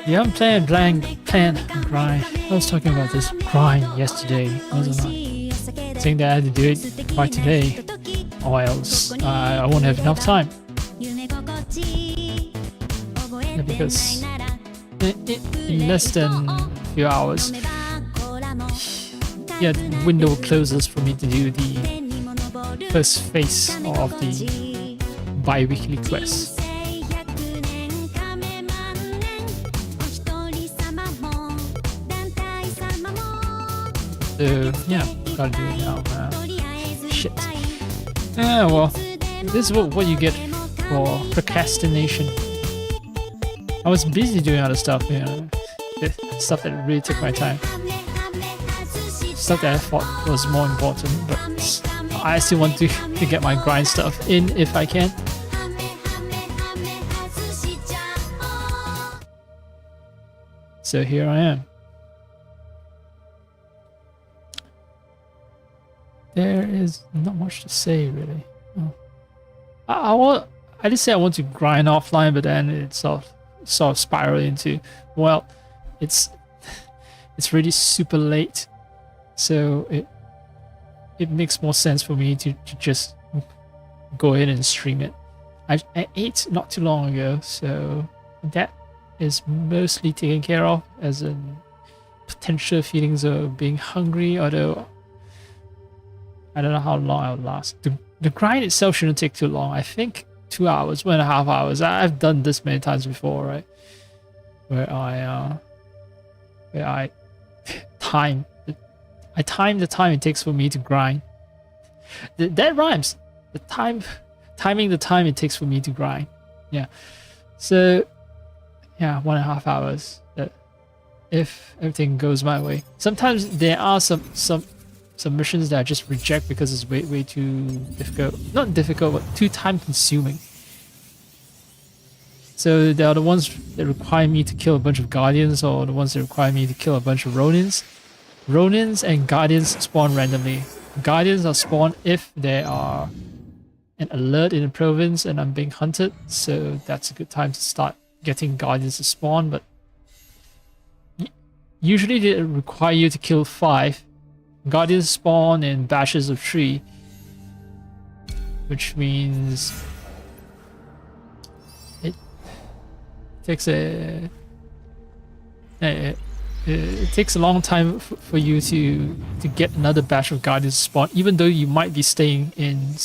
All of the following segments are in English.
Yeah, I'm playing plan grind. I was talking about this grind yesterday, wasn't I? Saying that I had to do it by today, or else I won't have enough time. Yeah, because in less than a few hours, yeah, the window closes for me to do the first phase of the bi-weekly quest. So yeah, gotta do it now. Shit. Yeah, well, this is what you get for procrastination. I was busy doing other stuff, you know, stuff that really took my time, stuff that I thought was more important, but I still want to get my grind stuff in if I can. So here I am. There is not much to say, really. Oh. I did say I want to grind offline, but then it's sort of spiral into, well, it's really super late, so it makes more sense for me to just go in and stream it. I ate not too long ago, so that is mostly taken care of, as in potential feelings of being hungry, although I don't know how long I'll last. The grind itself shouldn't take too long. I think 2 hours, 1.5 hours. I've done this many times before, right? Where I time the time it takes for me to grind. That rhymes. Timing the time it takes for me to grind. Yeah. So yeah, 1.5 hours. If everything goes my way. Sometimes there are some missions that I just reject because it's way too difficult. Not difficult, but too time consuming. So there are the ones that require me to kill a bunch of guardians, or the ones that require me to kill a bunch of ronins. Ronins and guardians spawn randomly. Guardians are spawned if there are an alert in the province and I'm being hunted, so that's a good time to start getting guardians to spawn, but usually they require you to kill 5. Guardians spawn in batches of 3, which means it takes it takes a long time for you to get another batch of guardians spawn, even though you might be staying in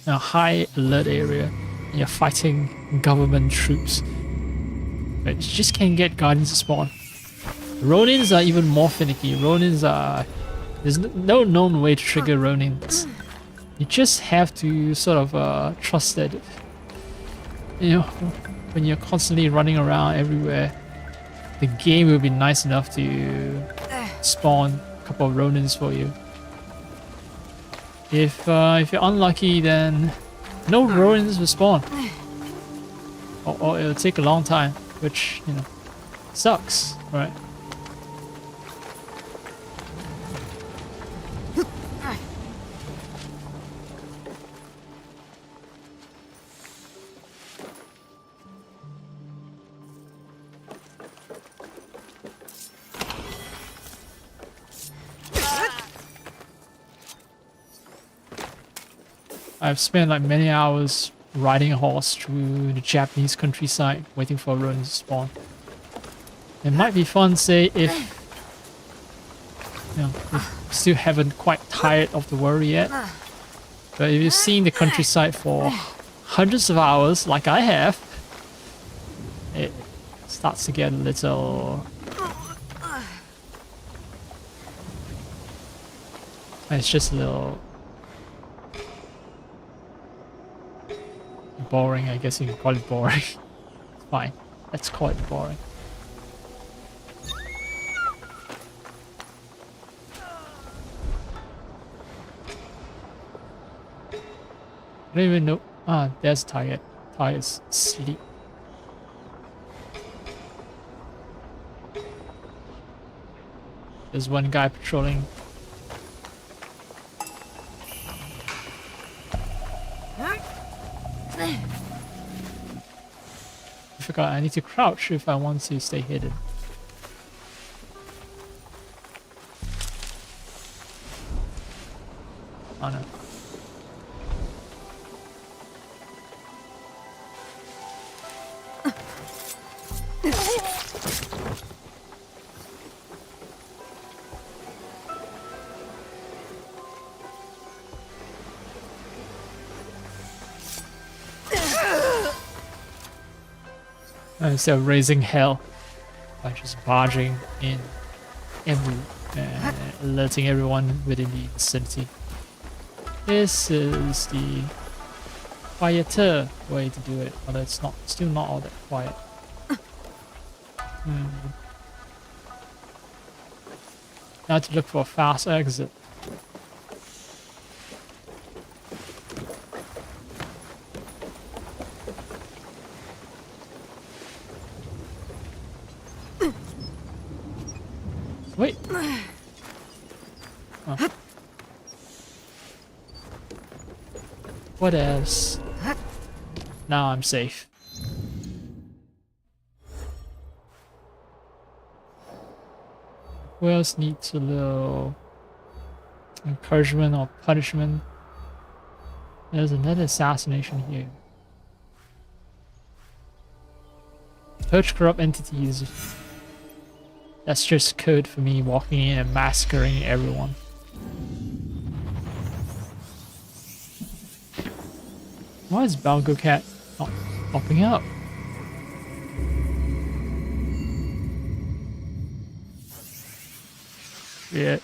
a high alert area and you're fighting government troops. But you just can't get guardians to spawn. Ronins are even more finicky. Ronins are... There's no known way to trigger Ronins. You just have to sort of trust that, you know, when you're constantly running around everywhere, the game will be nice enough to spawn a couple of Ronins for you. If you're unlucky, then no Ronins will spawn, or it'll take a long time, which, you know, sucks, right? I've spent like many hours riding a horse through the Japanese countryside waiting for Ronin to spawn. It might be fun, say, if you know, if you still haven't quite tired of the worry yet. But if you've seen the countryside for hundreds of hours, like I have, it starts to get a little... It's just a little... boring, I guess you can call it boring. Fine, let's call it boring. I don't even know. Ah, there's target. Target's asleep. There's one guy patrolling. forgot I need to crouch if I want to stay hidden. Oh no. Instead of raising hell by just barging in alerting everyone within the vicinity. This is the quieter way to do it, although it's still not all that quiet. Now to look for a fast exit. Wait. Oh. What else? Now I'm safe. Who else needs a little encouragement or punishment? There's another assassination here. Purge corrupt entities. That's just code for me walking in and massacring everyone. Why is Balgo Cat not popping up? Yeah.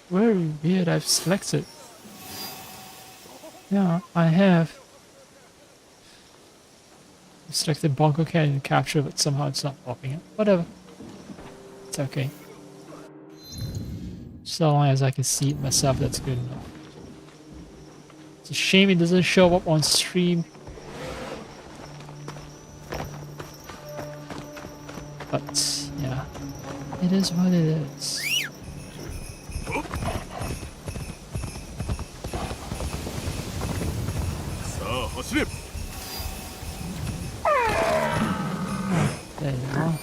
Very weird, I've selected. Yeah, I have. Selected Bongo Cat and capture, but somehow it's not popping up. Whatever. It's okay. So long as I can see it myself, that's good enough. It's a shame it doesn't show up on stream. But, yeah. It is what it is. There you are.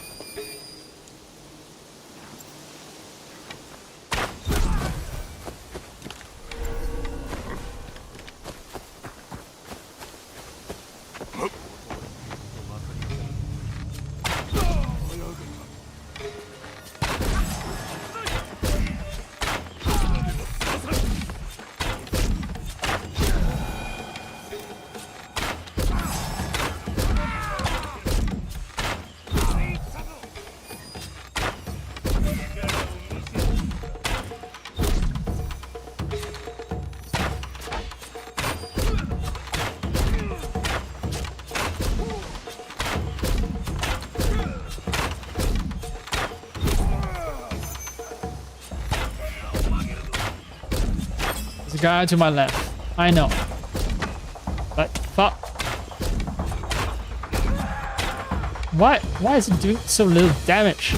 The guy to my left. I know. But fuck. Why is it doing so little damage?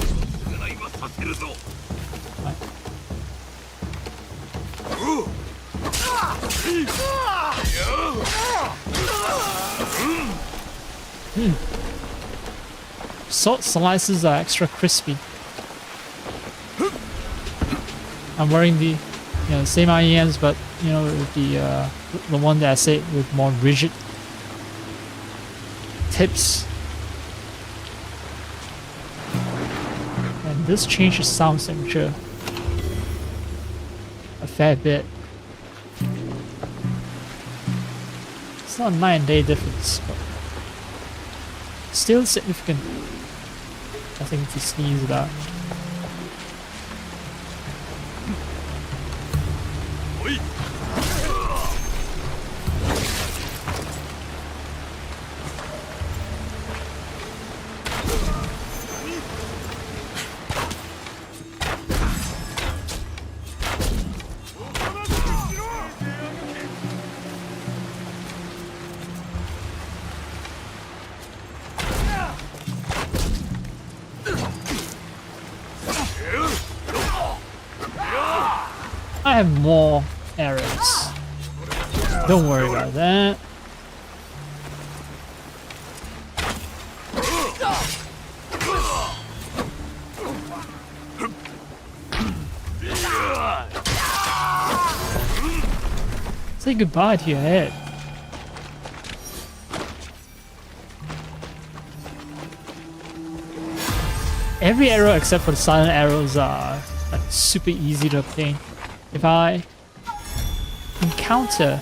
Salt slices are extra crispy. I'm wearing the same IEMs, but with the one that I say with more rigid tips. And this changes sound signature a fair bit. It's not a 9-day difference, but still significant. I think to sneeze it out. I have more arrows. Don't worry about that. Say goodbye to your head. Every arrow except for the silent arrows are like super easy to obtain. If I encounter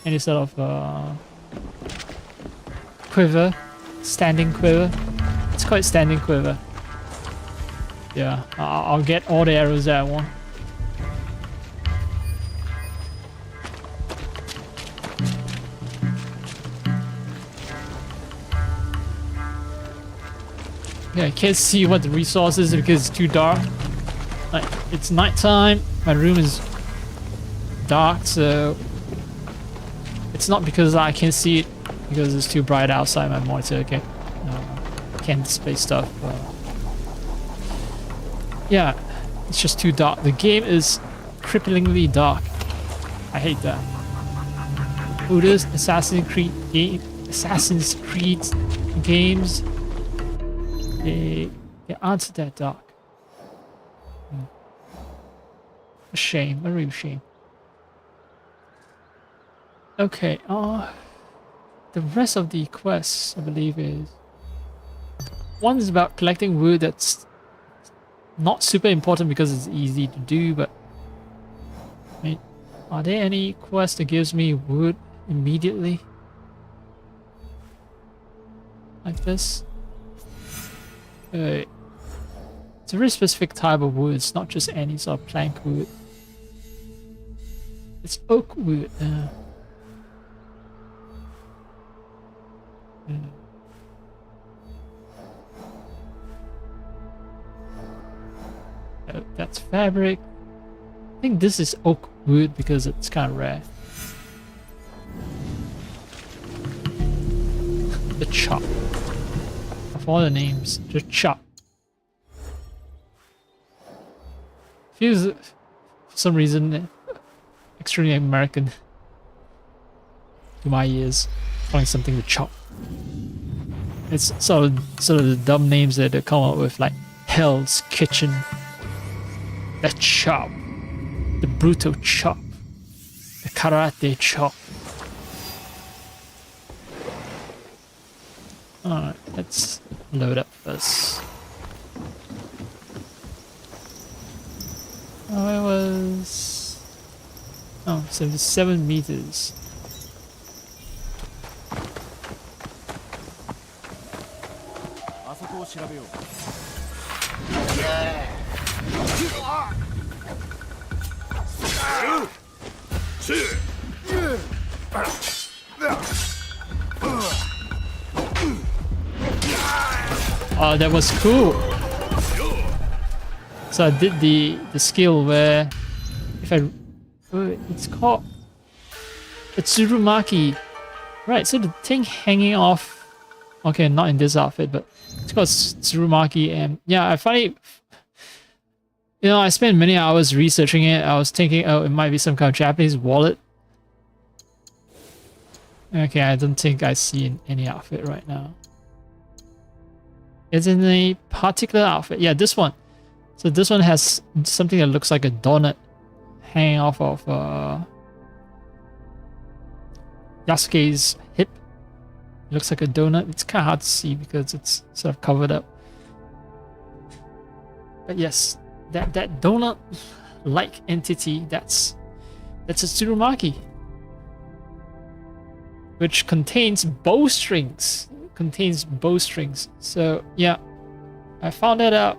any sort of quiver, standing quiver, it's quite standing quiver. Yeah, I'll get all the arrows that I want. Yeah, I can't see what the resource is because it's too dark. Like, it's nighttime, my room is dark, so it's not because I can't see it, because it's too bright outside my monitor. Okay, can't display stuff. Yeah, it's just too dark. The game is cripplingly dark. I hate that. Oh, those Assassin's Creed games, they aren't that dark. A shame, a real shame. Okay, the rest of the quests, I believe, is one is about collecting wood. That's not super important because it's easy to do, but I mean, are there any quests that gives me wood immediately? Like this? It's a very specific type of wood, it's not just any sort of plank wood. It's oak wood. That's fabric. I think this is oak wood because it's kind of rare. The chop. Of all the names, just chop. Feels, for some reason, extremely American to my ears. Calling something the chop. It's sort of the dumb names that they come up with, like Hell's Kitchen, the chop, the brutal chop, the karate chop. Alright, let's load up first. Oh, it was 77 meters. Oh, that was cool. So I did the skill where if I it's called a Tsurumaki, right? So the thing hanging off. Okay, not in this outfit, but it's called Tsurumaki, and yeah, I find it. You know, I spent many hours researching it. I was thinking, oh, it might be some kind of Japanese wallet. Okay, I don't think I see in any outfit right now. It's in a particular outfit. Yeah, this one. So this one has something that looks like a donut hanging off of Yasuke's hip. It looks like a donut. It's kind of hard to see because it's sort of covered up. But yes, that donut-like entity, that's a Tsurumaki, which contains bowstrings. So yeah, I found that out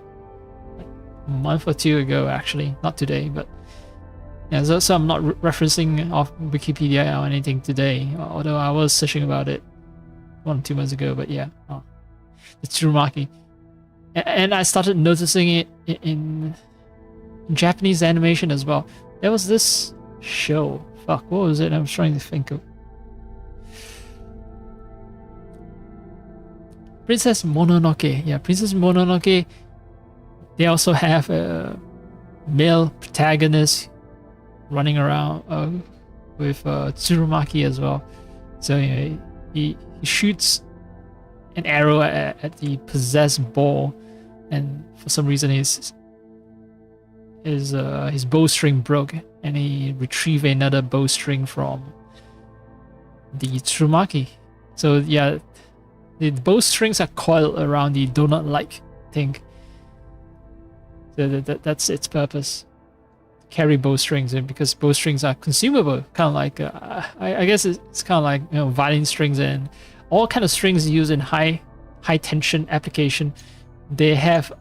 a month or two ago, actually, not today, but yeah. So I'm not referencing off Wikipedia or anything today, although I was searching about it 1 or 2 months ago. But yeah, the Tsurumaki, and I started noticing it in Japanese animation as well. There was this show. Fuck, what was it? I was trying to think of. Princess Mononoke. Yeah, Princess Mononoke. They also have a male protagonist running around with Tsurumaki as well. So yeah, he shoots an arrow at the possessed ball, and for some reason his bowstring broke, and he retrieve another bowstring from the Tsumaki. So yeah, the bowstrings are coiled around the donut-like thing. So that's its purpose. Carry bowstrings in, because bowstrings are consumable, kind of like I guess it's kind of like, you know, violin strings and all kind of strings used in high tension application. They have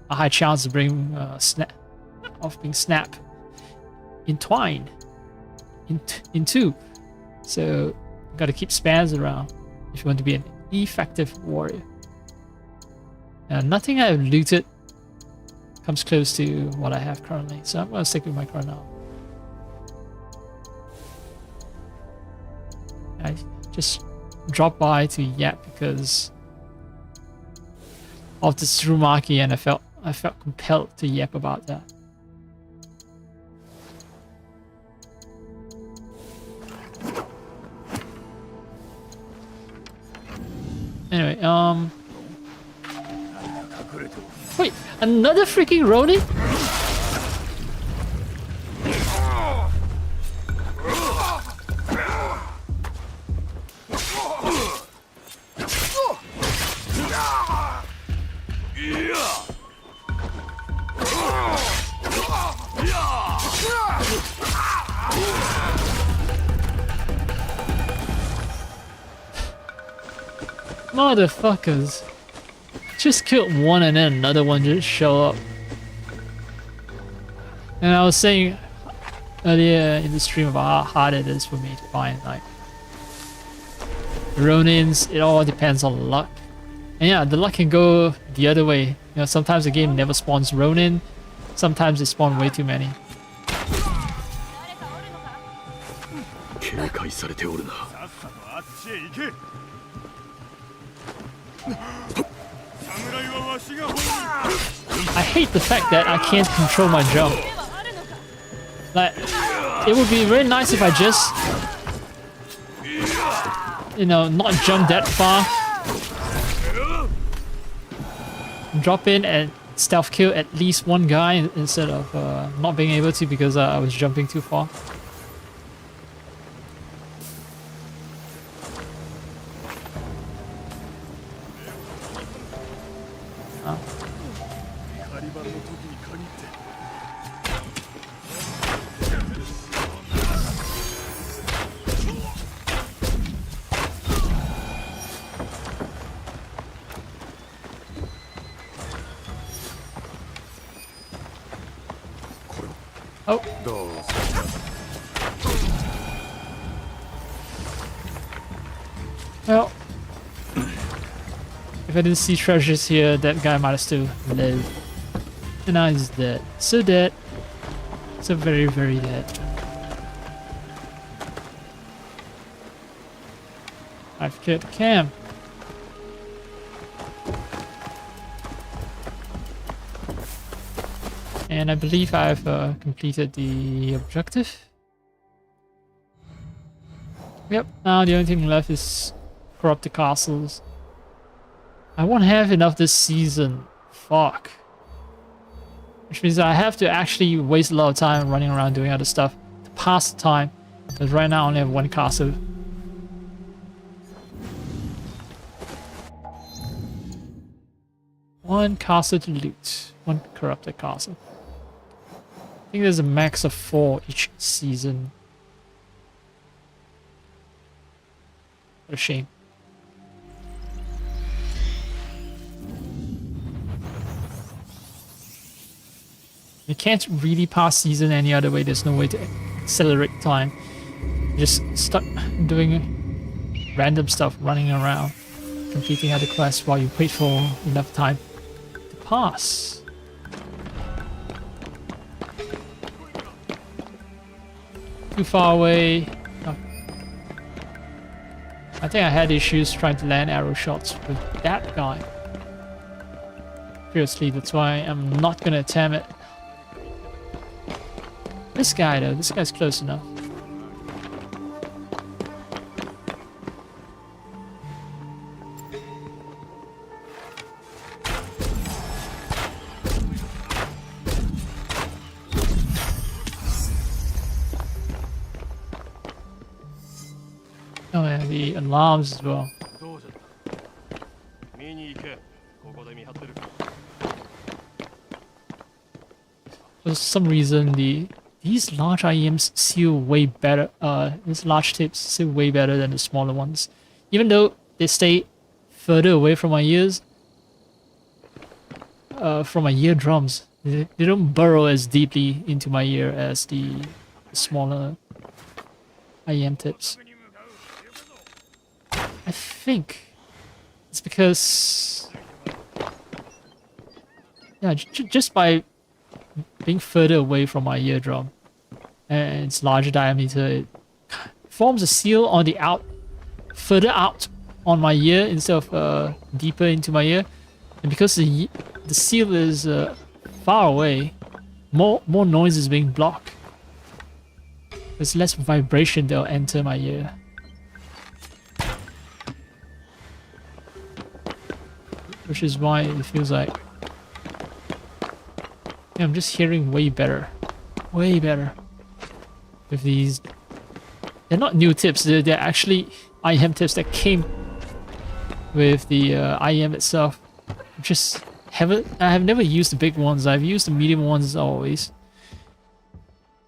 a high chance of being snapped, entwined in two. So you got to keep spans around if you want to be an effective warrior. Nothing I've looted comes close to what I have currently, so I'm going to stick with my car now. I just dropped by to Yap because of the Tsumaki, and I felt compelled to yap about that. Anyway, wait, another freaking Ronin? Motherfuckers. Just killed one and then another one just show up. And I was saying earlier in the stream about how hard it is for me to find like Ronins. It all depends on luck. And yeah, the luck can go the other way. You know, sometimes the game never spawns Ronin, sometimes it spawns way too many. I hate the fact that I can't control my jump. Like, it would be very nice if I just, you know, not jump that far. Drop in and stealth kill at least one guy instead of not being able to because I was jumping too far. Oh. Well, if I didn't see treasures here, that guy might have still lived. And now he's dead. So dead. So very, very dead. I've killed Cam. And I believe I've completed the objective. Yep, now the only thing left is corrupt the castles. I won't have enough this season. Fuck. Which means I have to actually waste a lot of time running around doing other stuff to pass the time. Because right now I only have one castle. One castle to loot. One corrupted castle. I think there's a max of 4 each season. What a shame. You can't really pass season any other way. There's no way to accelerate time. You're just stuck doing random stuff, running around, completing other quests while you wait for enough time to pass. Too far away. Oh. I think I had issues trying to land arrow shots with that guy. Seriously, that's why I'm not gonna attempt it. This guy though, this guy's close enough. the alarms as well. どうじゃった見に行けここで見張ってる For some reason, these large IEMs seal way better. These large tips seal way better than the smaller ones, even though they stay further away from my ears. From my eardrums, they don't burrow as deeply into my ear as the smaller IEM tips. I think it's because, yeah, just by being further away from my eardrum and its larger diameter, it forms a seal on the further out on my ear instead of deeper into my ear. And because the seal is far away, more noise is being blocked. There's less vibration that'll enter my ear. Which is why it feels like, yeah, I'm just hearing way better. Way better. With these. They're not new tips, they're actually IEM tips that came with the IEM itself. I have never used the big ones. I've used the medium ones always.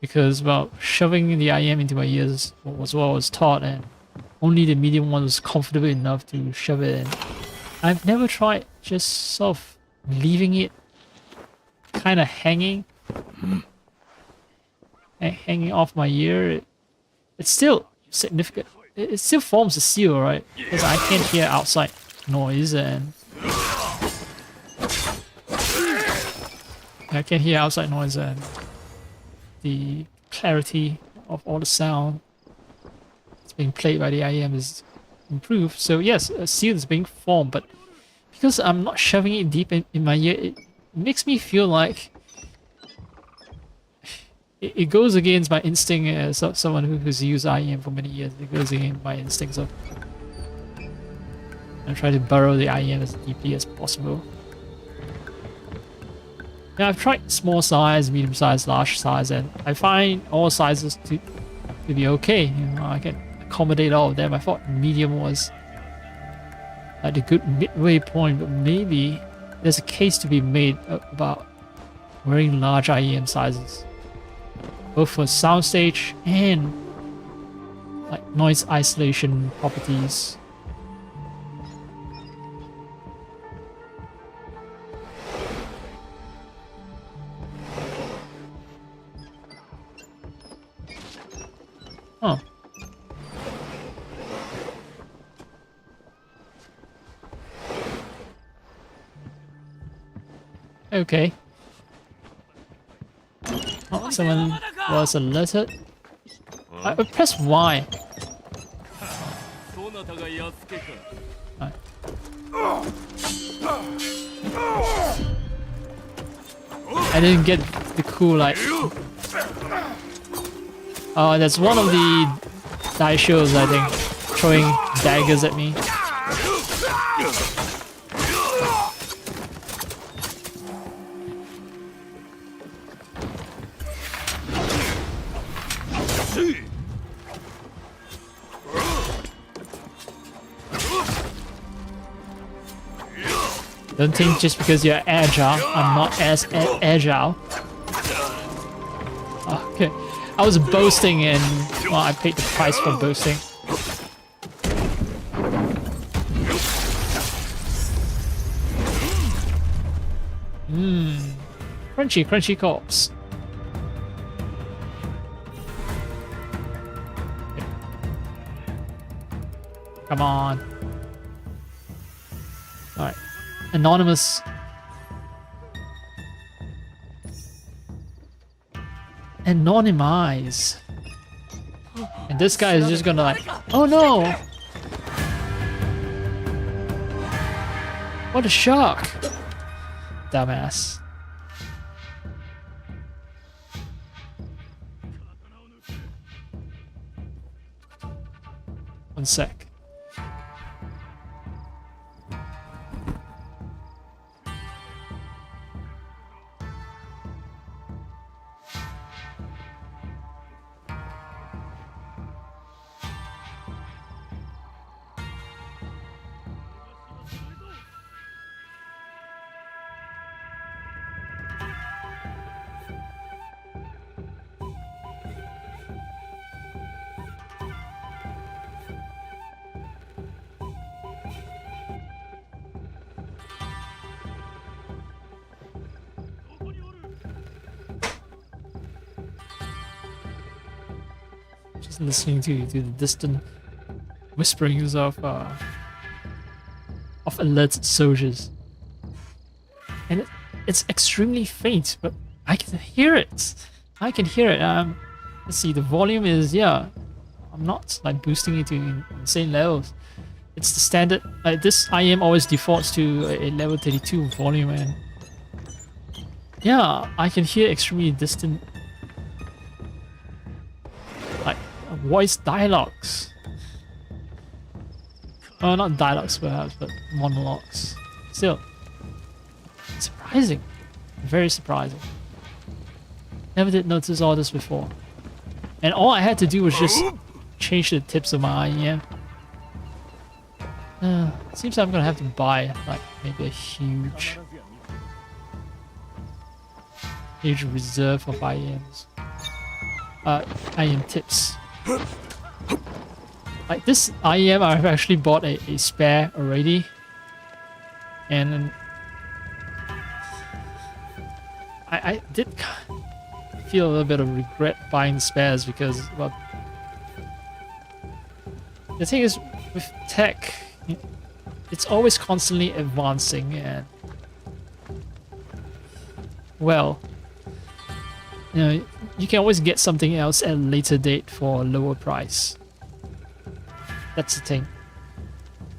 Because, well, shoving the IEM into my ears was what I was taught, and only the medium one was comfortable enough to shove it in. I've never tried just sort of leaving it kind of hanging off my ear. It's still significant. It still forms a seal, right? Because I can't hear outside noise, and I can hear outside noise, and the clarity of all the sound that's being played by the IEM is improved. So yes, a seal is being formed, but because I'm not shoving it deep in my ear, it makes me feel like it goes against my instinct as someone who's used IEM for many years. It goes against my instincts of I try to burrow the IEM as deeply as possible. Yeah, I've tried small size, medium size, large size, and I find all sizes to be okay. You know, I can accommodate all of them. I thought medium was at a good midway point, but maybe there's a case to be made about wearing large IEM sizes, both for soundstage and like noise isolation properties. Huh. Okay. Oh, someone was alerted. I pressed Y. Right. I didn't get the cool like. Oh, that's one of the daishos, I think, throwing daggers at me. Don't think just because you're agile, I'm not as agile. Okay. I was boasting and, well, I paid the price for boasting. Crunchy, crunchy corpse. Okay. Come on. Alright. Anonymous. Anonymize. And this guy is just gonna like, oh no! What a shock! Dumbass. One sec. Just listening to the distant whisperings of alert soldiers, and it's extremely faint, but I can hear it. I can hear it. Let's see. The volume is, yeah. I'm not like boosting it to insane levels. It's the standard. This IM always defaults to a level 32 volume, and yeah, I can hear extremely distant, like voice dialogues. Oh, not dialogues perhaps, but monologues. Still, surprising, very surprising. Never did notice all this before, and all I had to do was just change the tips of my IEM. Seems like I'm gonna have to buy like maybe a huge reserve of IEMs. IEM tips. Like this IEM, I've actually bought a spare already, and I did feel a little bit of regret buying spares because, well, the thing is with tech, it's always constantly advancing, and well, you know, you can always get something else at a later date for a lower price. That's the thing.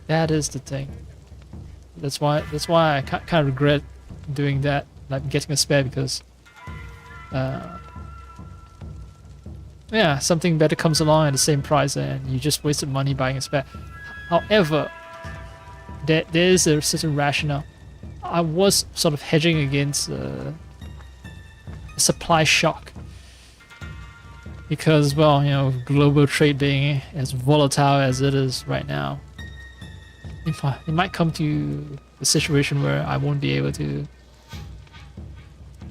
That is the thing. That's why I kind of regret doing that, like getting a spare, because yeah, something better comes along at the same price and you just wasted money buying a spare. However, there is a certain rationale. I was sort of hedging against a supply shock, because, well, you know, global trade being as volatile as it is right now, it might come to a situation where I won't be able to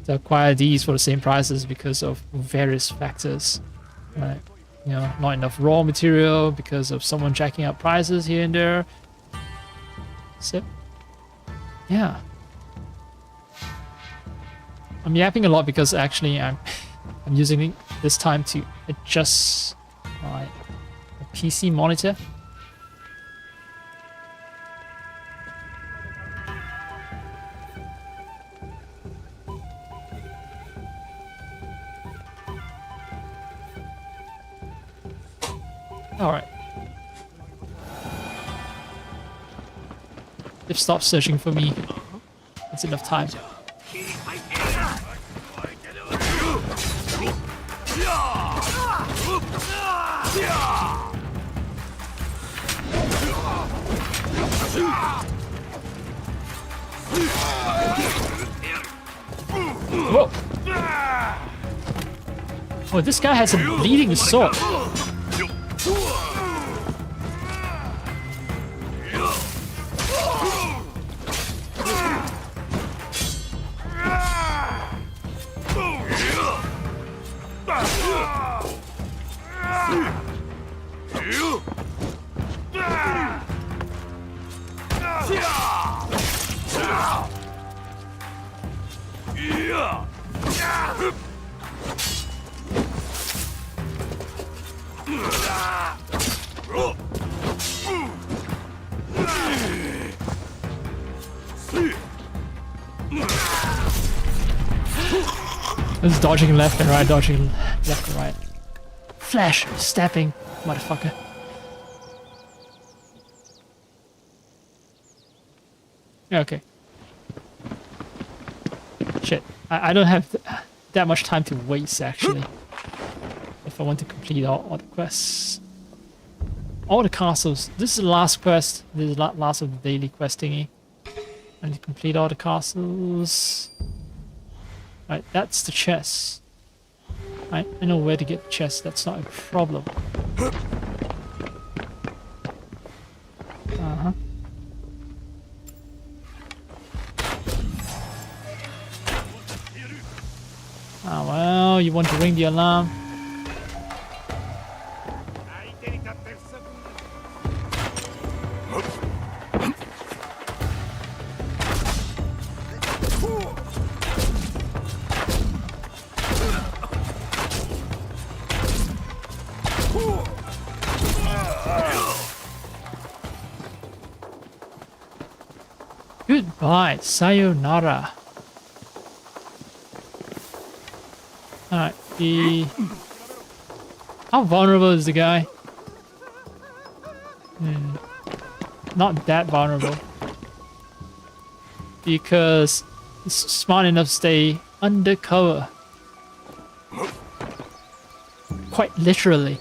acquire these for the same prices because of various factors, right? You know, not enough raw material because of someone jacking up prices here and there. So, yeah. I'm yapping a lot because actually I'm using this time to adjust my PC monitor. Alright. They've stopped searching for me. That's enough time. Whoa! Oh, this guy has a bleeding sword. It's dodging left and right, dodging left and right. Flash, stepping, motherfucker. Okay. Shit, I don't have that much time to waste, actually, if I want to complete all the quests. All the castles. This is the last quest. This is the last of the daily quest thingy. I need to complete all the castles. Right, that's the chest. I know where to get the chest. That's not a problem. Uh-huh. Ah, well, you want to ring the alarm? Goodbye, sayonara. Alright, how vulnerable is the guy? Not that vulnerable. Because he's smart enough to stay undercover. Quite literally.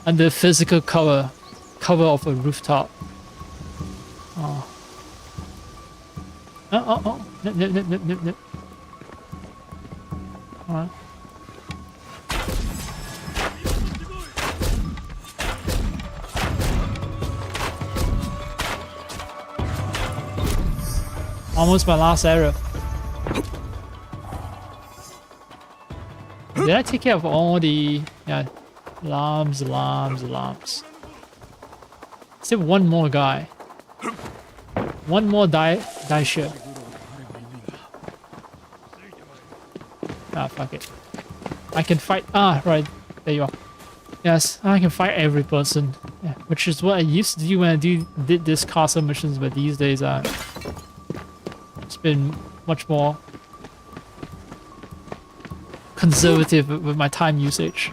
Under physical cover of a rooftop. Oh. Oh. No. Alright. Almost my last arrow. Did I take care of all the alarms? Is there one more guy? One more die ship. Ah, fuck it. I can fight. Ah, right. There you are. Yes, I can fight every person. Yeah, which is what I used to do when I did this castle missions, but these days it's been much more conservative with my time usage.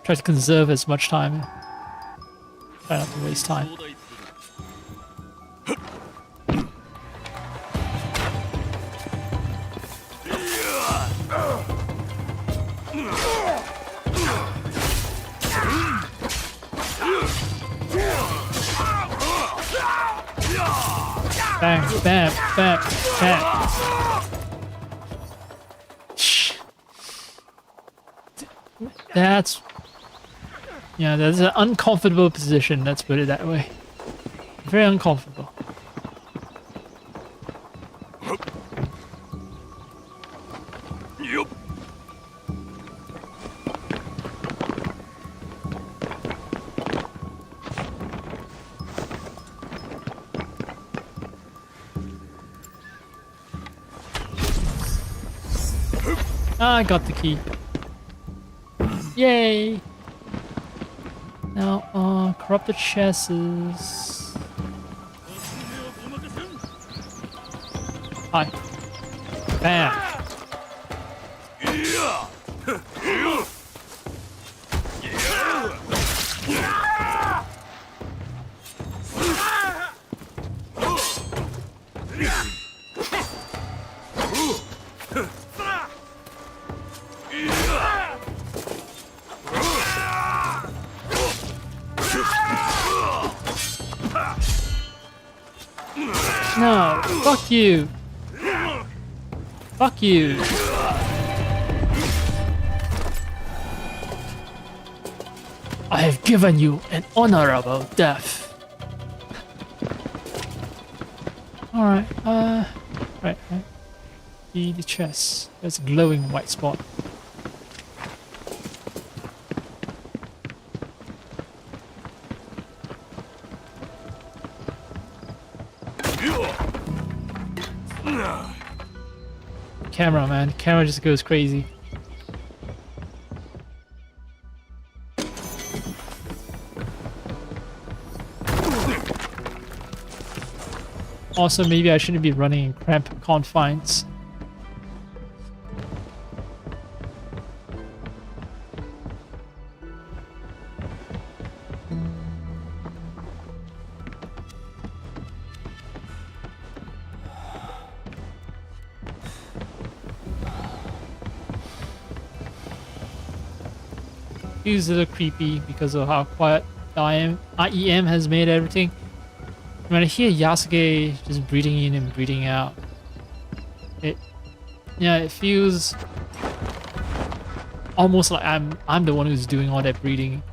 Try to conserve as much time. Try not to waste time. Bam, bam, bam, bam. That's an uncomfortable position, let's put it that way. Very uncomfortable. I got the key. Yay! Now, corrupted chests. Hi. Bam! No, fuck you. Fuck you. I have given you an honorable death. Alright, right. The chest. There's a glowing white spot. Camera, man. Camera just goes crazy. Also, maybe I shouldn't be running in cramped confines. It's a little creepy because of how quiet IEM has made everything. When I hear Yasuke just breathing in and breathing out, it feels almost like I'm the one who's doing all that breathing.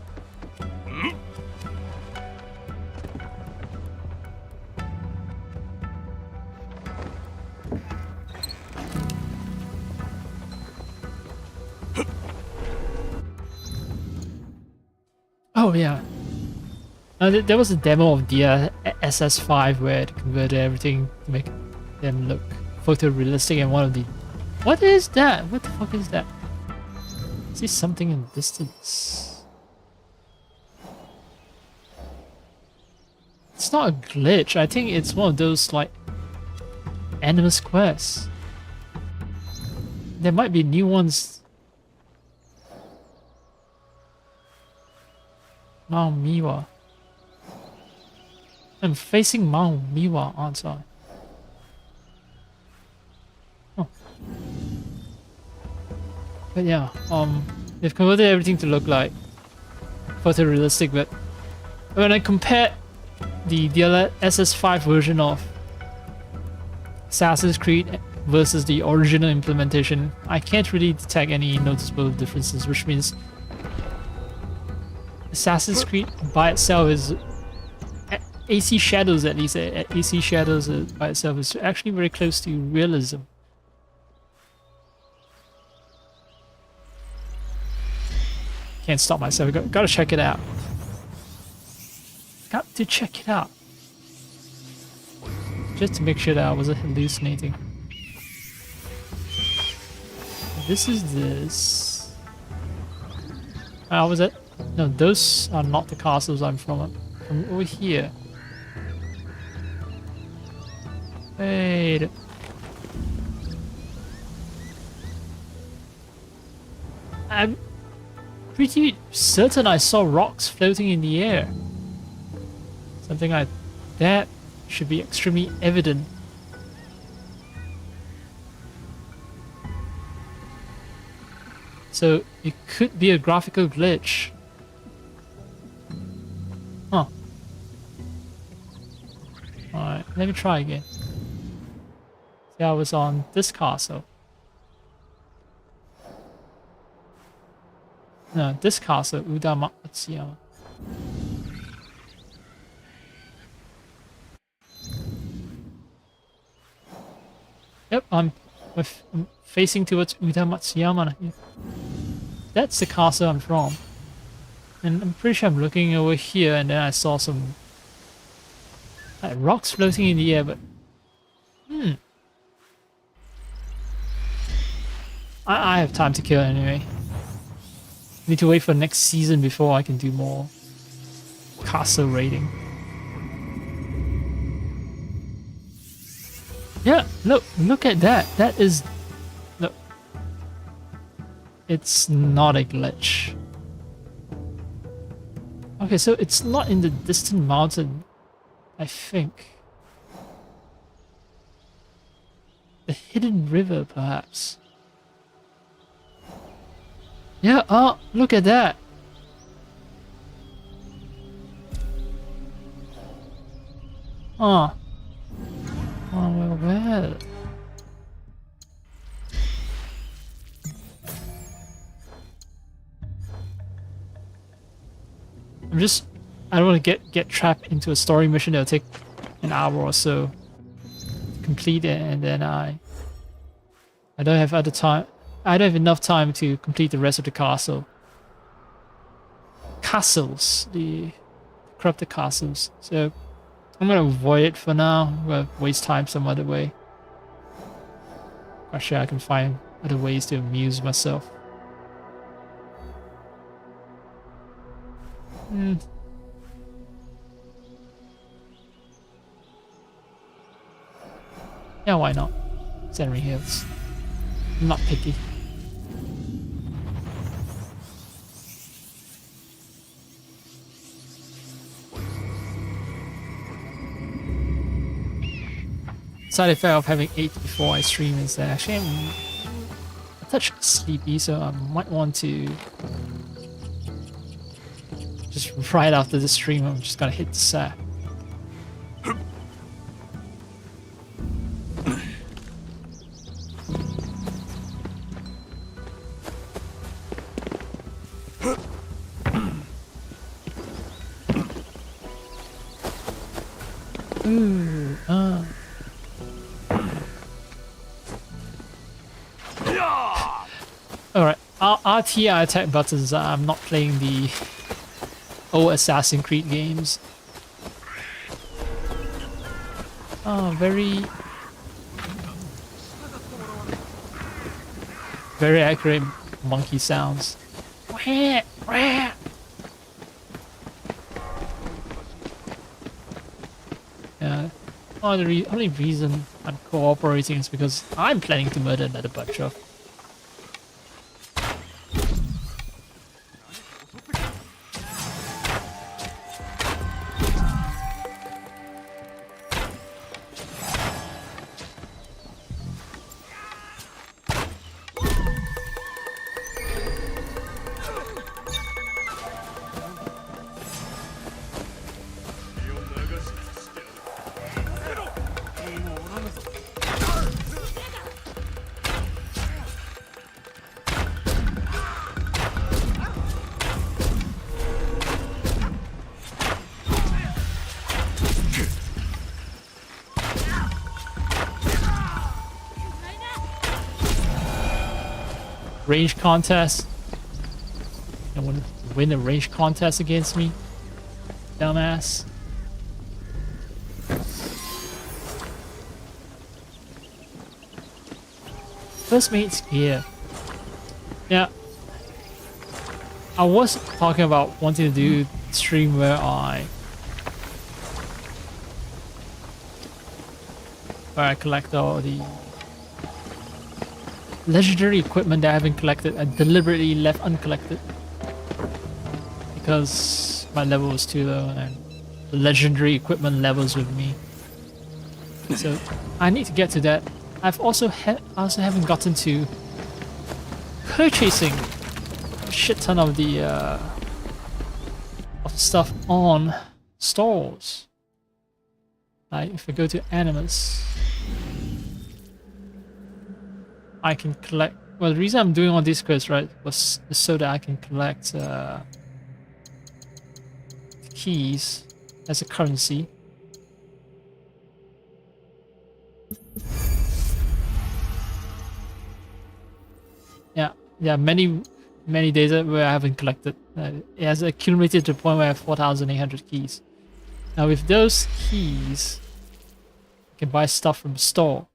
Oh yeah. There was a demo of the SS5 where it converted everything to make them look photorealistic, and one of the... What is that? What the fuck is that? I see something in the distance. It's It's not a glitch. I think it's one of those like endless quests. There might be new ones. Mount Miwa. I'm facing Mount Miwa, aren't I? Oh. But yeah, they've converted everything to look like photorealistic, but when I compare the DLSS5 version of Assassin's Creed versus the original implementation, I can't really detect any noticeable differences, which means Assassin's Creed by itself is AC Shadows, at least AC Shadows by itself is actually very close to realism. Can't stop myself. Gotta check it out. Got to check it out. Just to make sure that I wasn't hallucinating. This is this. Was it? No, those are not the castles I'm from. I'm from over here. Wait. I'm pretty certain I saw rocks floating in the air. Something like that should be extremely evident. So it could be a graphical glitch. Huh. Alright, let me try again. See, I was on this castle. No, this castle, Udamatsuyama. Yep, I'm facing towards Udamatsuyama here. That's the castle I'm from. And I'm pretty sure I'm looking over here and then I saw some like rocks floating in the air, but I have time to kill anyway. Need to wait for next season before I can do more castle raiding. Yeah, look at that. That is... Look. It's not a glitch. Okay, so it's not in the distant mountain, I think. The hidden river, perhaps. Yeah, oh, look at that. Oh. Oh, well. I don't want to get trapped into a story mission that'll take an hour or so to complete it, and then I don't have other time. I don't have enough time to complete the rest of the castle. Castles, the corrupted castles. So I'm gonna avoid it for now. I'm gonna waste time some other way. I'm sure I can find other ways to amuse myself. Yeah, why not? Scenery Hills. I'm not picky. Side effect of having ate before I stream is that actually I'm a touch sleepy, so I might want to just right after the stream I'm just gonna hit the sack. Ooh, Alright, RTI attack buttons. I'm not playing the old Assassin's Creed games. Oh, very accurate monkey sounds. Wah, wah. Only reason I'm cooperating is because I'm planning to murder another bunch of. Range contest. You want to win a range contest against me, dumbass. First mate's gear. Yeah. I was talking about wanting to do stream where I collect all the legendary equipment that I haven't collected. I deliberately left uncollected because my level was too low and the legendary equipment levels with me. So I need to get to that. I've also haven't gotten to purchasing a shit ton of the stuff on stores. Like if I go to Animus, I can collect. Well, the reason I'm doing all these quests, right, was so that I can collect keys as a currency. Yeah, many days where I haven't collected. It has accumulated to the point where I have 4,800 keys. Now with those keys, I can buy stuff from the store.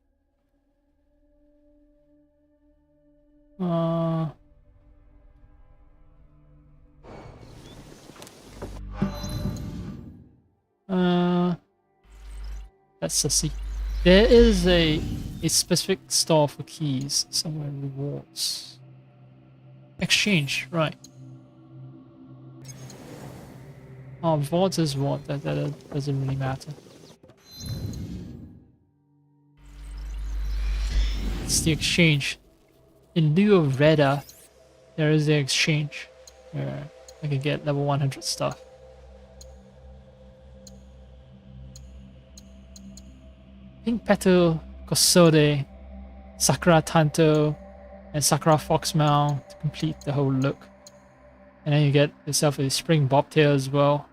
Let's just see. There is a specific store for keys somewhere in rewards. Exchange, right. Oh, rewards is what? That doesn't really matter. It's the exchange. In lieu of Reda, there is the exchange where I can get level 100 stuff. Pink Petal, Kosode, Sakura Tanto, and Sakura Foxmail to complete the whole look. And then you get yourself a Spring Bobtail as well.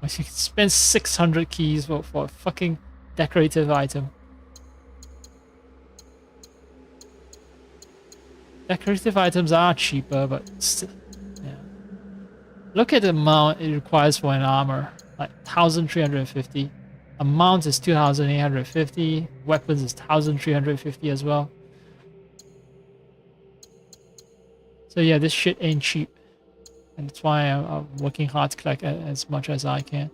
You can spend 600 keys for a fucking decorative item. Decorative items are cheaper, but still, yeah. Look at the amount it requires for an armor, like 1,350. A mount is 2,850. Weapons is 1,350 as well. So yeah, this shit ain't cheap, and that's why I'm working hard to collect as much as I can.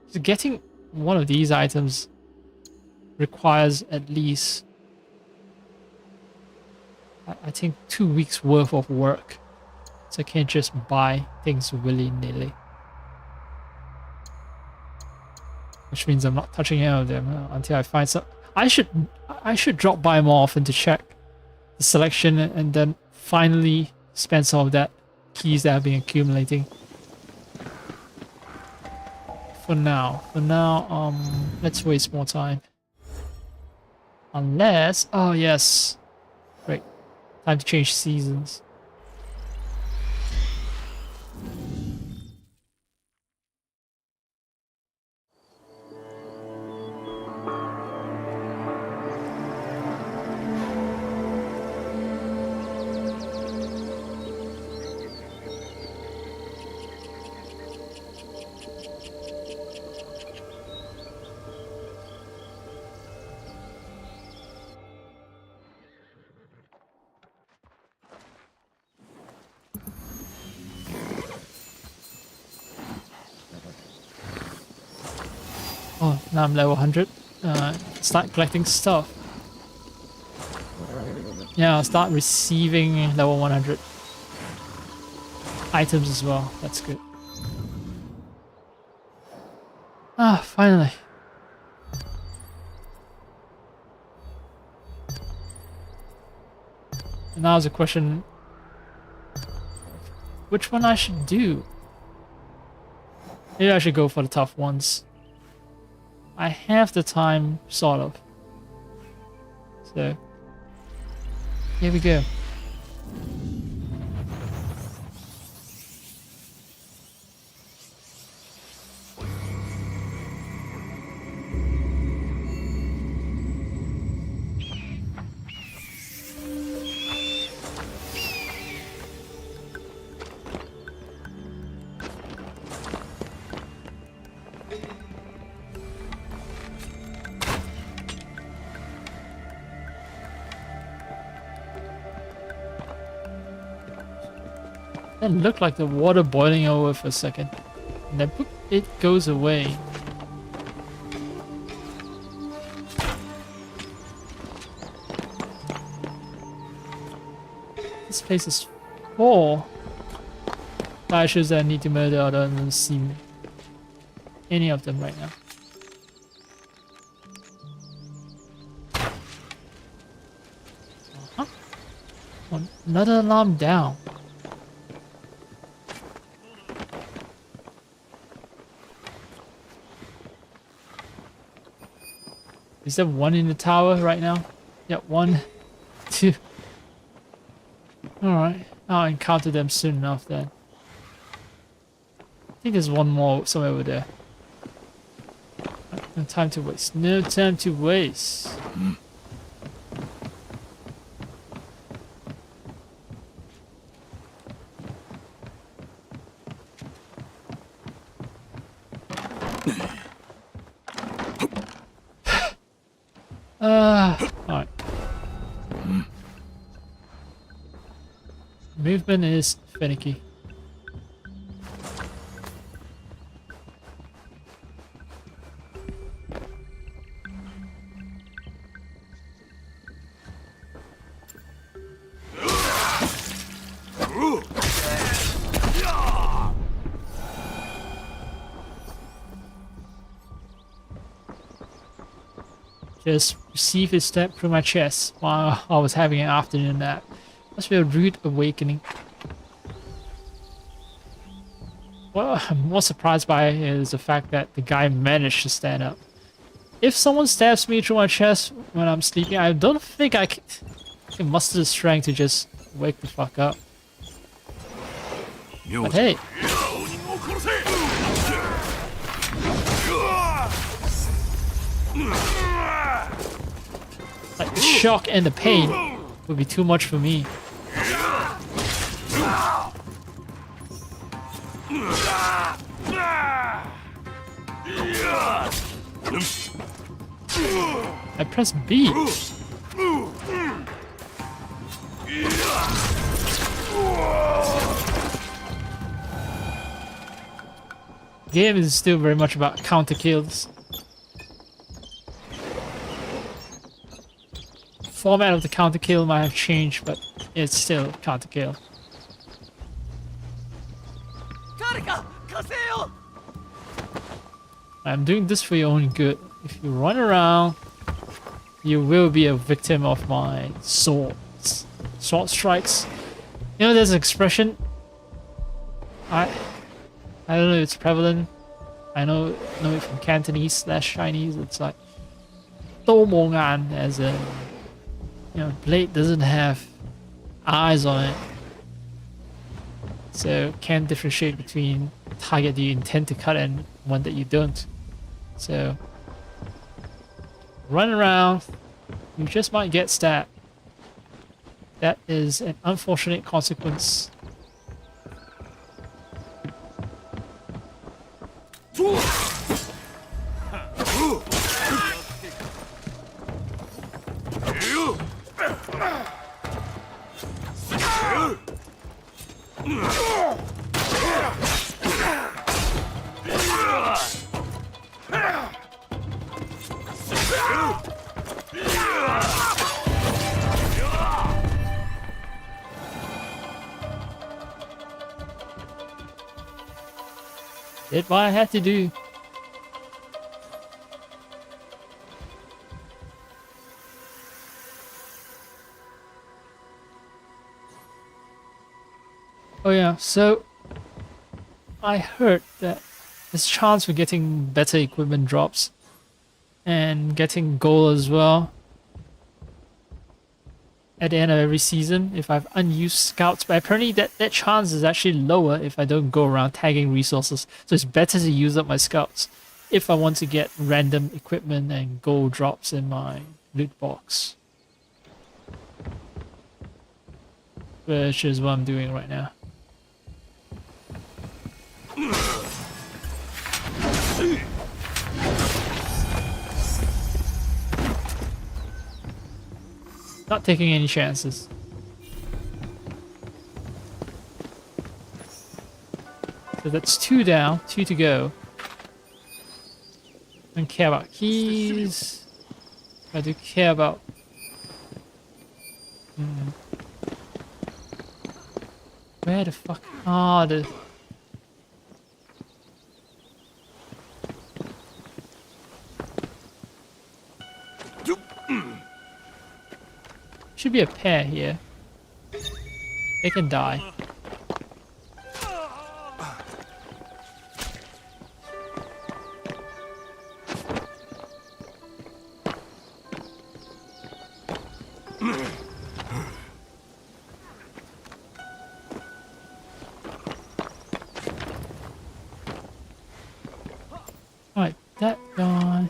So getting one of these items requires at least, I think, 2 weeks worth of work. So I can't just buy things willy-nilly. Which means I'm not touching any of them until I find some. I should drop by more often to check the selection and then finally spend some of that keys that I've been accumulating. For now, let's waste more time. Unless, oh yes, great, time to change seasons. Oh, now I'm level 100. Start collecting stuff. Yeah, I'll start receiving level 100 items as well. That's good. Ah, finally. And now is a question, which one I should do? Maybe I should go for the tough ones. I have the time, sort of. So, here we go. It looked like the water boiling over for a second. And then boop, it goes away. This place is full. That shows that I need to murder. I don't see any of them right now. Another alarm down. Is there one in the tower right now? Yeah, 1, 2. Alright, I'll encounter them soon enough then. I think there's one more somewhere over there. No time to waste. No time to waste. Alright. Movement is finicky. Just received a stab through my chest while I was having an afternoon nap. Must be a rude awakening. What I'm more surprised by is the fact that the guy managed to stand up. If someone stabs me through my chest when I'm sleeping, I don't think I can muster the strength to just wake the fuck up. But hey. Like the shock and the pain would be too much for me. I press B. Game is still very much about counter kills. Format of the counter kill might have changed, but it's still counter kill. I'm doing this for your own good. If you run around, you will be a victim of my swords. Sword strikes. You know, there's an expression. I don't know if it's prevalent. I know it from Cantonese / Chinese. It's like 刀冇眼, as in, you know, blade doesn't have eyes on it. So can't differentiate between target that you intend to cut and one that you don't. So run around, you just might get stabbed. That is an unfortunate consequence. Did what I had to do. Oh yeah, so I heard that there's a chance for getting better equipment drops and getting gold as well at the end of every season if I've unused scouts, but apparently that chance is actually lower if I don't go around tagging resources. So it's better to use up my scouts if I want to get random equipment and gold drops in my loot box. Which is what I'm doing right now. Not taking any chances. So that's 2 down, 2 to go. Don't care about keys. I do care about... Where the fuck are the... Should be a pair here. They can die. Alright, that guy.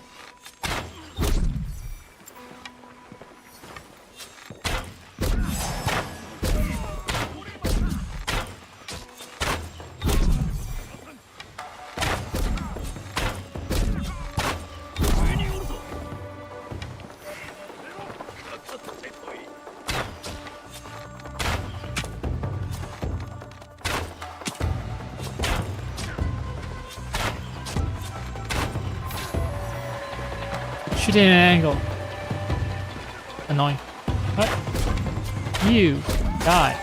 Shooting at an angle. Annoying. What? You die.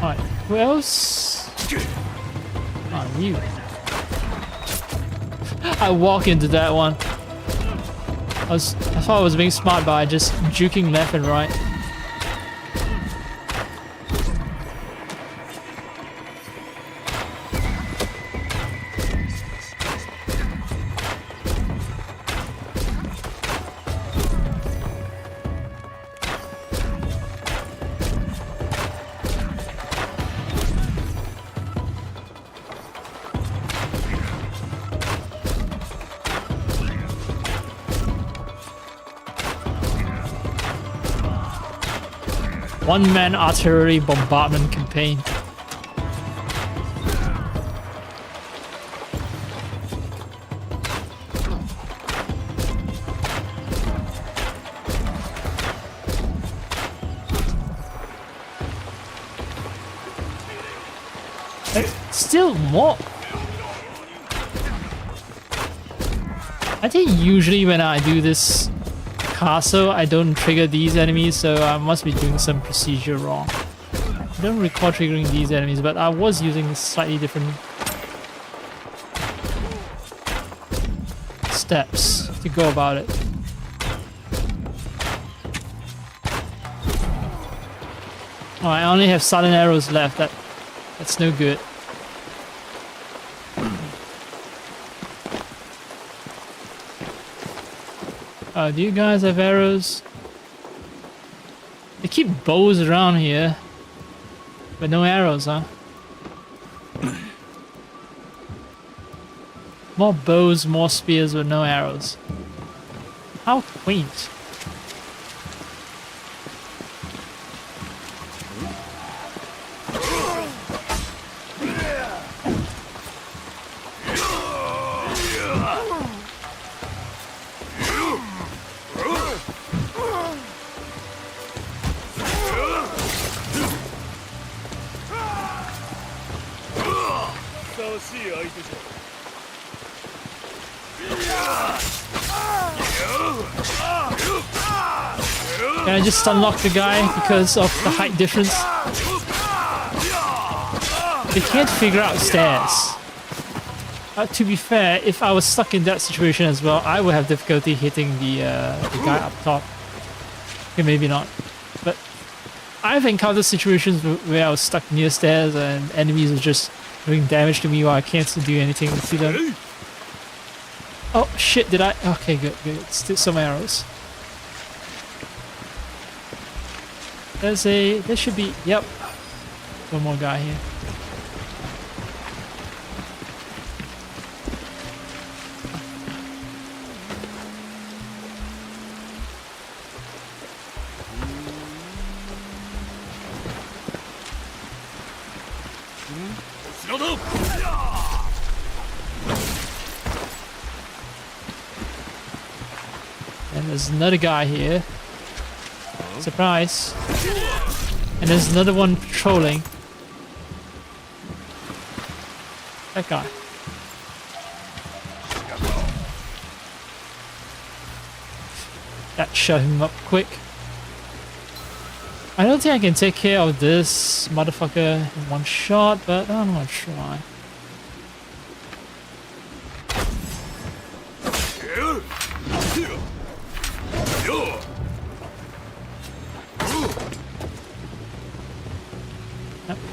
Alright, who else? Oh, you. I walk into that one. I thought I was being smart by just juking left and right. One-man artillery bombardment campaign. Still more. I think usually when I do this castle, I don't trigger these enemies, so I must be doing some procedure wrong. I don't recall triggering these enemies, but I was using slightly different steps to go about it. Oh, I only have sudden arrows left. That's no good. Do you guys have arrows? They keep bows around here, but no arrows, huh? More bows, more spears, but no arrows. How quaint. Can I just unlock the guy because of the height difference? They can't figure out stairs. To be fair, if I was stuck in that situation as well, I would have difficulty hitting the guy up top. Okay, maybe not. But I've encountered situations where I was stuck near stairs and enemies were just doing damage to me while I can't do anything to see them. Oh shit, did I? Okay, good, good. Still some arrows. There should be, yep. One more guy here. And there's another guy here. Surprise. And there's another one patrolling. That guy. That shut him up quick. I don't think I can take care of this motherfucker in one shot, but I'm gonna try.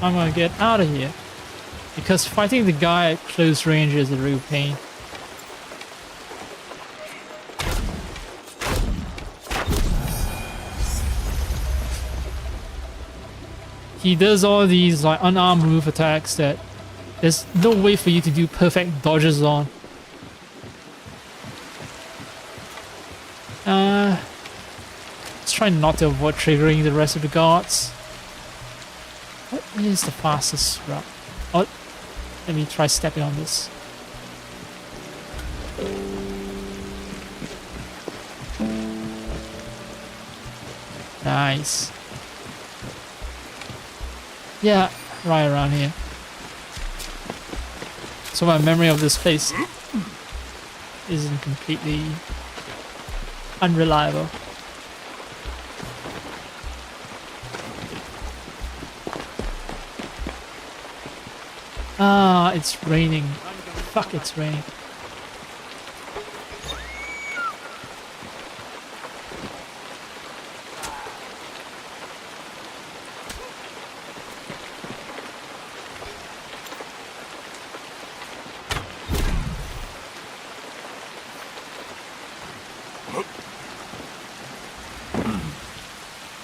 I'm gonna get out of here. Because fighting the guy at close range is a real pain. He does all these like unarmed move attacks that there's no way for you to do perfect dodges on. Let's try not to avoid triggering the rest of the guards. What is the fastest route? Oh, let me try stepping on this. Nice. Yeah, right around here. So my memory of this place isn't completely unreliable. Ah, it's raining. Fuck, it's raining.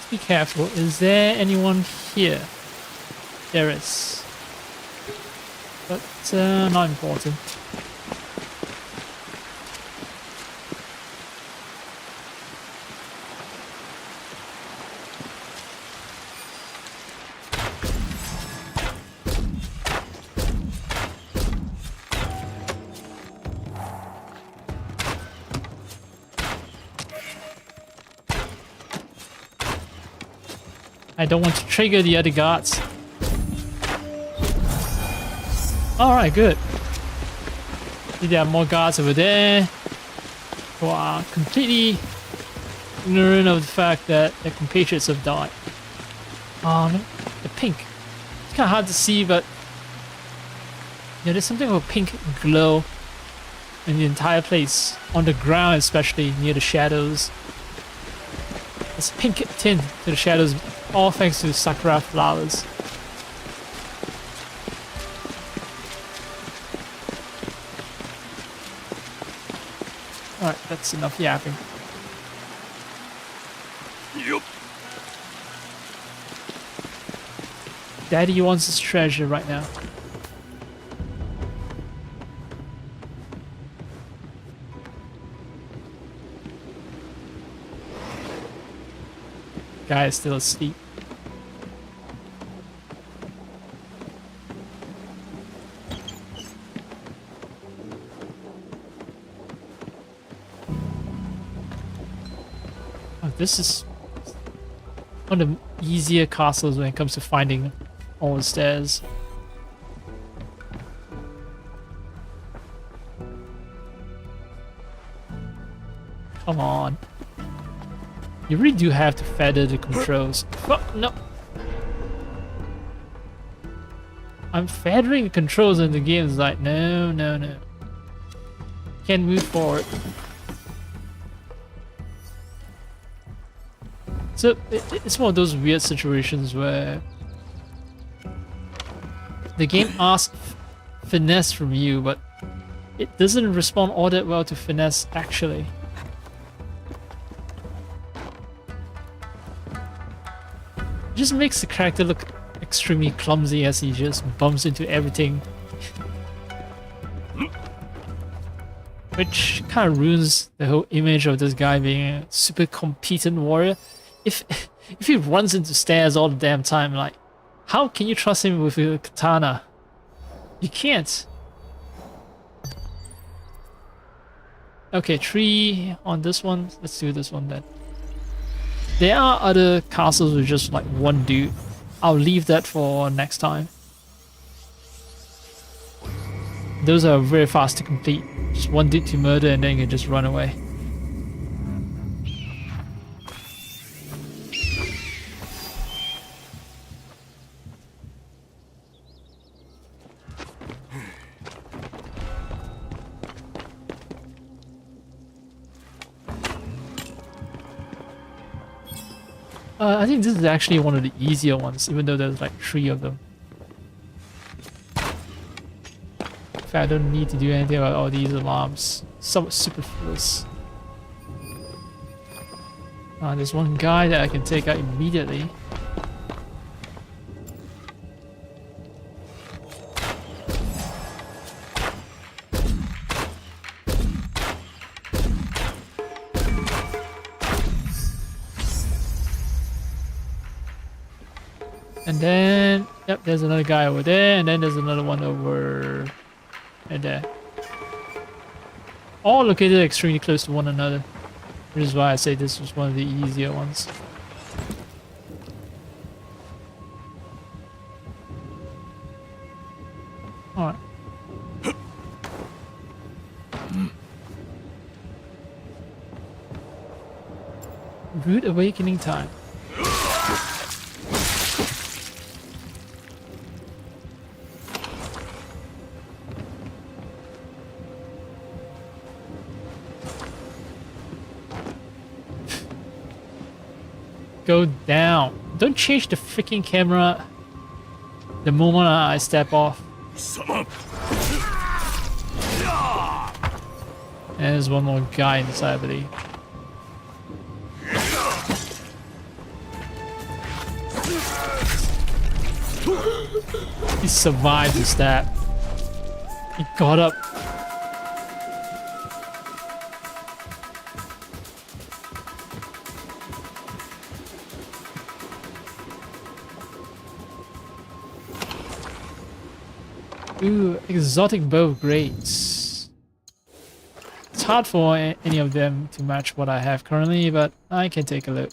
Be careful. Is there anyone here? There is. But not important. I don't want to trigger the other guards. Alright, good. There are more guards over there who are completely ignorant of the fact that their compatriots have died. Oh, no. The pink. It's kind of hard to see, but yeah, there's something of a pink glow in the entire place. On the ground, especially near the shadows. There's a pink tint to the shadows, all thanks to sakura flowers. Alright, that's enough yapping. Yup. Daddy wants his treasure right now. Guy is still asleep. Oh, this is one of the easier castles when it comes to finding all the stairs. Come on. You really do have to feather the controls. Oh, no. I'm feathering the controls in the game. It's like, no, no, no. can't move forward. So it's one of those weird situations where the game asks finesse from you, but it doesn't respond all that well to finesse actually. It just makes the character look extremely clumsy as he just bumps into everything. Which kind of ruins the whole image of this guy being a super competent warrior. If he runs into stairs all the damn time, like, how can you trust him with a katana? You can't. Okay, 3 on this one. Let's do this one then. There are other castles with just like one dude. I'll leave that for next time. Those are very fast to complete. Just one dude to murder and then you can just run away. I think this is actually one of the easier ones, even though there's like 3 of them. In fact, I don't need to do anything about all these alarms. Somewhat superfluous. There's one guy that I can take out immediately. And then, yep, there's another guy over there, and then there's another one over there. All located extremely close to one another, which is why I say this was one of the easier ones. Alright. Rude awakening time. Go down. Don't change the freaking camera the moment I step off. And there's one more guy inside, I believe. He survived the stab. He got up. Ooh, exotic bow grades. It's hard for any of them to match what I have currently, but I can take a look.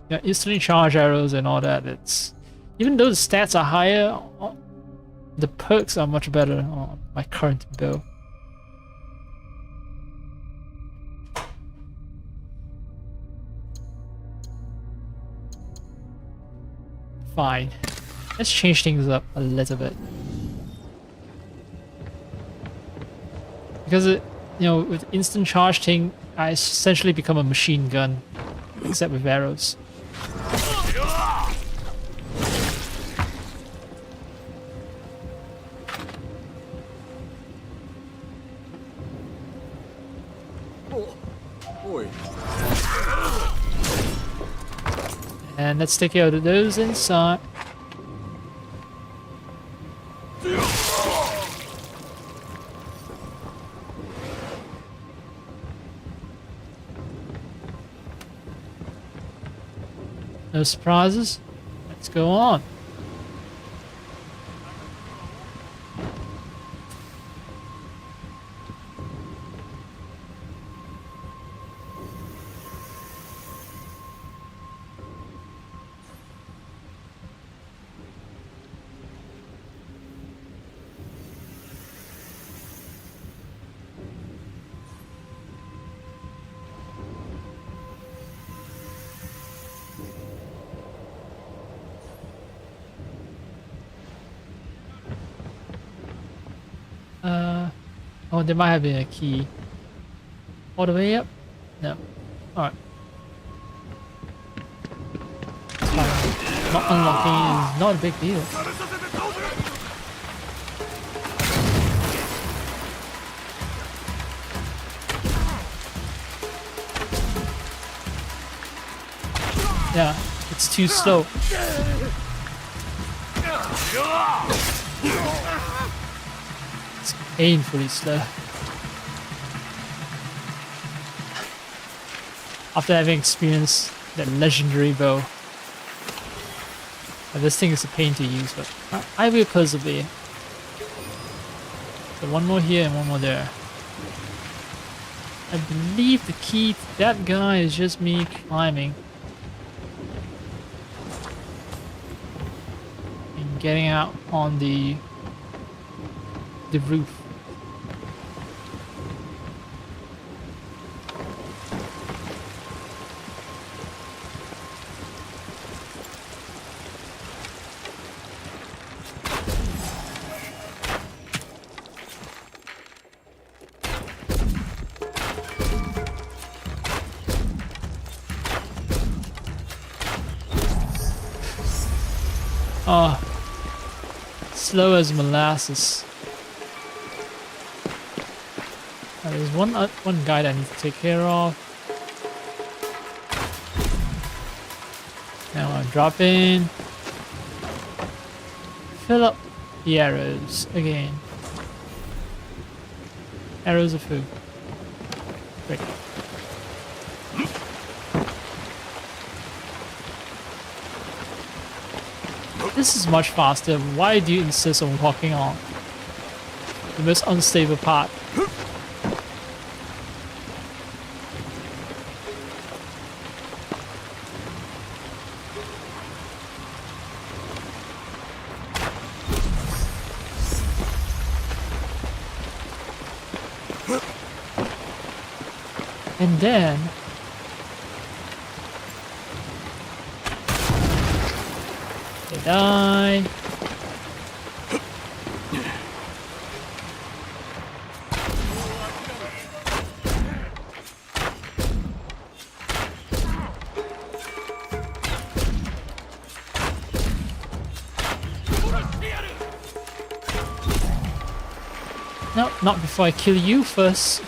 Yeah, instantly charge arrows and all that. It's even though the stats are higher, the perks are much better on my current bow. Fine. Let's change things up a little bit. Because with instant charge thing, I essentially become a machine gun, except with arrows. And let's take care of those inside. No surprises. Let's go on. Oh, there might have been a key. All the way up? No. Alright. It's fine. Not unlocking is not a big deal. Yeah, it's too slow. It's painfully slow. After having experienced that legendary bow. And this thing is a pain to use, but I will persevere. So one more here and one more there. I believe the key to that guy is just me climbing. And getting out on the roof. Oh, slow as molasses. There's one guy that I need to take care of. Now I drop in. Fill up the arrows again. Arrows of food. Great. This is much faster. Why do you insist on walking on? The most unstable part. And then they die. No, not before I kill you first.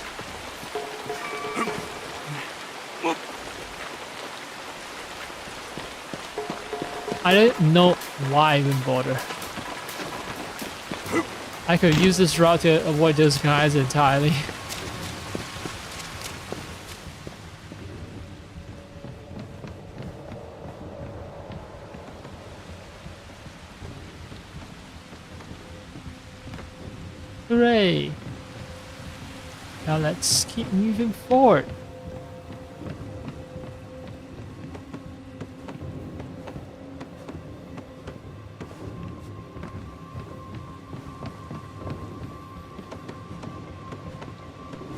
I don't know why I even bother. I could use this route to avoid those guys entirely. Hooray! Now let's keep moving forward.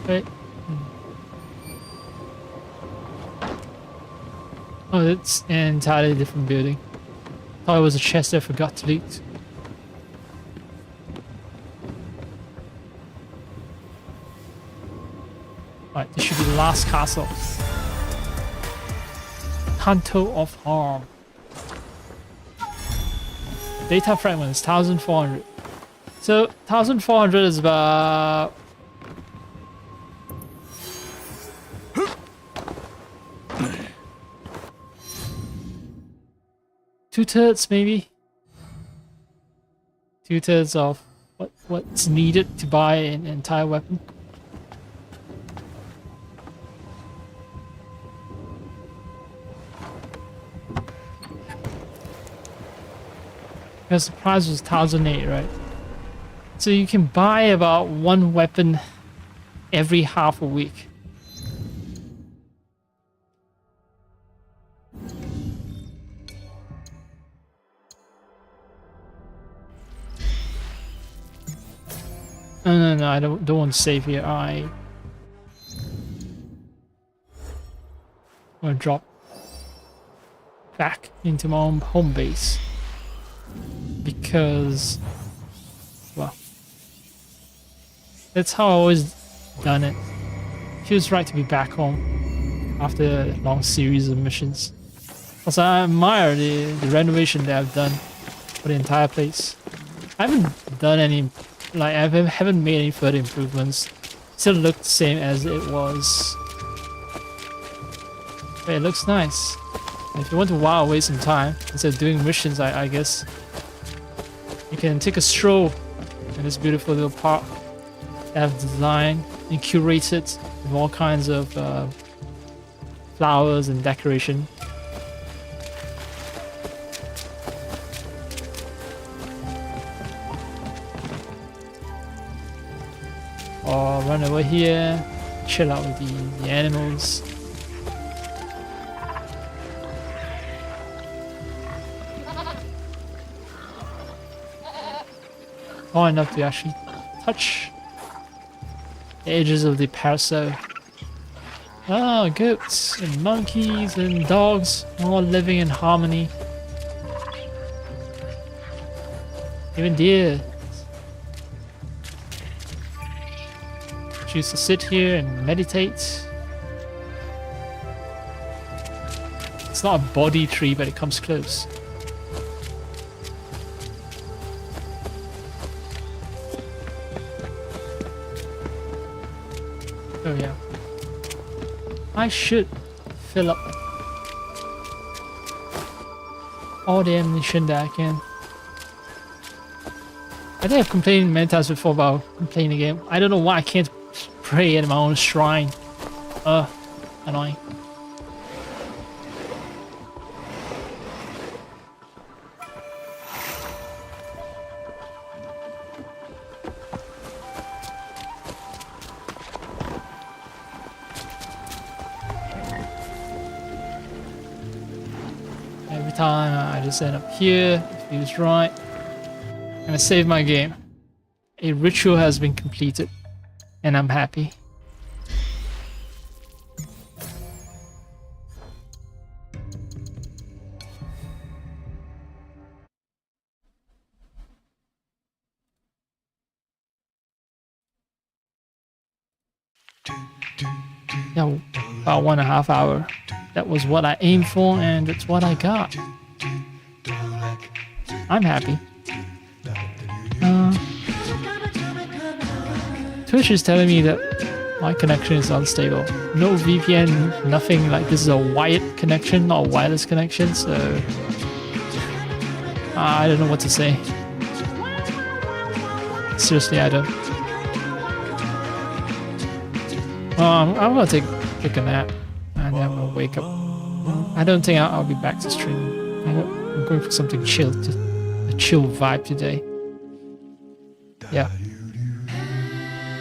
Wait. Oh, it's an entirely different building. Thought it was a chest I forgot to loot. Right, this should be the last castle. Kanto of Harm. Data fragments, 1400. So, 1400 is about... two-thirds, maybe? Two-thirds of what's needed to buy an entire weapon. Because the price was 1,008, right? So you can buy about one weapon every half a week. No, I don't want to save here. I want to drop back into my own home base. Because, well, That's how I always done it. Feels right to be back home after a long series of missions. Also, I admire the renovation that I've done for the entire place. I haven't done any, like, I haven't made any further improvements. Still look the same as it was. But it looks nice. And if you want to while away some time, instead of doing missions, I guess, you can take a stroll in this beautiful little park that I've designed and curated with all kinds of flowers and decoration. Or run over here, chill out with the animals. Or enough to actually touch the edges of the parasol. Oh, goats and monkeys and dogs all living in harmony. Even deer choose to sit here and meditate. It's not a body tree, but it comes close. Oh yeah. I should fill up all the ammunition that I can. I think I've complained many times before about complaining again. I don't know why I can't pray at my own shrine. Annoying. Every time I just end up here, it feels right. And I save my game. A ritual has been completed, and I'm happy. Yeah, about 1.5 hours. That was what I aimed for, and it's what I got. I'm happy. Twitch is telling me that my connection is unstable. No VPN, nothing. Like, this is a wired connection, not a wireless connection, so I don't know what to say. Seriously, I don't. I'm gonna take a nap and then I'm gonna wake up. I don't think I'll be back to stream. I'm going for something chill, a chill vibe today. Yeah.